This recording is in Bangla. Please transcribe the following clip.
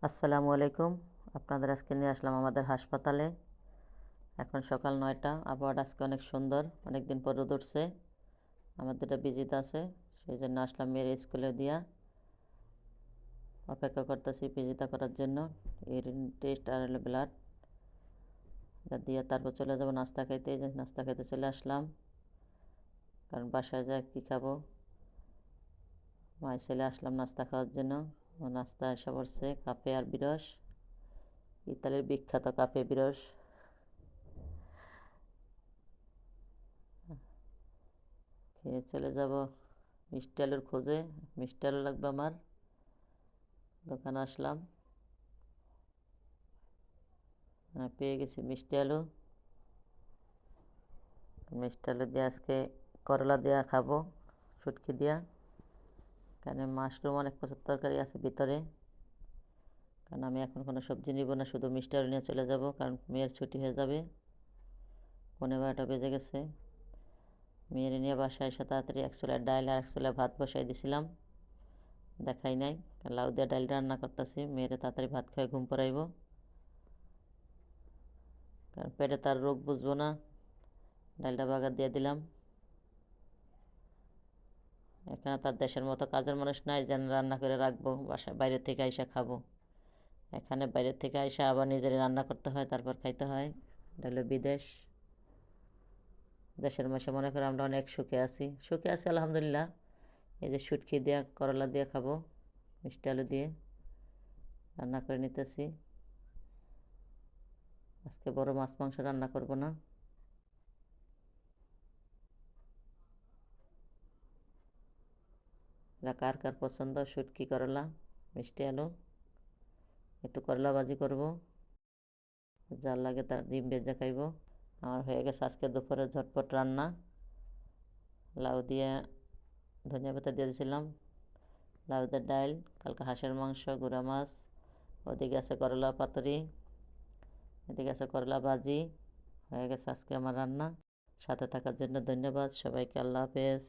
আসসালামু আলাইকুম। আপনাদের আজকে নিয়ে আসলাম আমাদের হাসপাতালে। এখন সকাল ৯টা। আবহাওয়াটা আজকে অনেক সুন্দর, অনেক দিন পর রোদ উঠছে। আমার দুটো ভিজিট আছে, সেই জন্য আসলাম মেয়ের স্কুলে দিয়া। অপেক্ষা করতেছি ভিজিটা করার জন্য। ইউরিন টেস্ট আর হলো ব্লাড দিয়ে তারপর চলে যাব নাস্তা খাইতে। নাস্তা খাইতে চলে আসলাম, কারণ বাসায় যায় কী খাবো। মায়ের ছেলে আসলাম নাস্তা খাওয়ার জন্য। নাস্তা এসে পড়ছে কাপে আর বিরস, ইতালির বিখ্যাত কাপে বিরস। খেয়ে চলে যাব মিষ্টি আলুর খোঁজে। মিষ্টি আলু লাগবে আমার। দোকানে আসলাম, পেয়ে গেছি মিষ্টি আলু। মিষ্টি আলু দিয়ে আজকে করলা দিয়া খাবো, শুটকি দিয়া। কারণ মাশরুম অনেক প্রচুর তরকারি আছে ভিতরে। কারণ আমি এখন কোনো সবজি নিব না, শুধু মিষ্টি আলু নিয়ে চলে যাব, কারণ মেয়ের ছুটি হয়ে যাবে। 11:30 বেজে গেছে। মেয়ের নিয়ে বাসায় এসে তাড়াতাড়ি এক চুলায় ডাল আর এক চুলায় ভাত বসাই দিছিলাম, দেখাই নাই। লাউ দিয়ে ডালটা রান্না করতেছি, মেয়েরে তাড়াতাড়ি ভাত খাই ঘুম পড়াইব, কারণ পেটে তার রোগ বুঝবো না। ডালটা বাগার দিয়ে দিলাম। এখানে তার দেশের মতো কাজের মানুষ নাই যেন রান্না করে রাখবো, বাসায় বাইরে থেকে আইসা খাবো। এখানে বাইরের থেকে আইসা আবার নিজেরই রান্না করতে হয়, তারপর খাইতে হয়। এটা হলো বিদেশ। দেশের মাসে মনে করে আমরা অনেক সুখে আছি, সুখে আছি আলহামদুলিল্লাহ। এই যে শুটকি দিয়ে করলা দিয়ে খাবো, মিষ্টি আলু দিয়ে রান্না করে নিতেছি। আজকে বড় মাছ মাংস রান্না করব না। এটা কার কার পছন্দ, শুটকি করলা মিষ্টি আলু। একটু করলা ভাজি করব, যার লাগে তার ডিম ভেজে খাইব। আমার হয়ে গেছে আজকে দুপুরে ঝটপট রান্না। লাউ দিয়ে ধনিয়া পাতা দিয়ে দিয়েছিলাম, লাউ দিয়ে ডাল, কালকে হাঁসের মাংস, গুঁড়া মাছ। ওদিকে আছে করলা পাতুরি, এদিকে আছে করলা ভাজি। হয়ে গেছে আজকে আমার রান্না। সাথে থাকার জন্য ধন্যবাদ সবাইকে। আল্লাহ হাফেজ।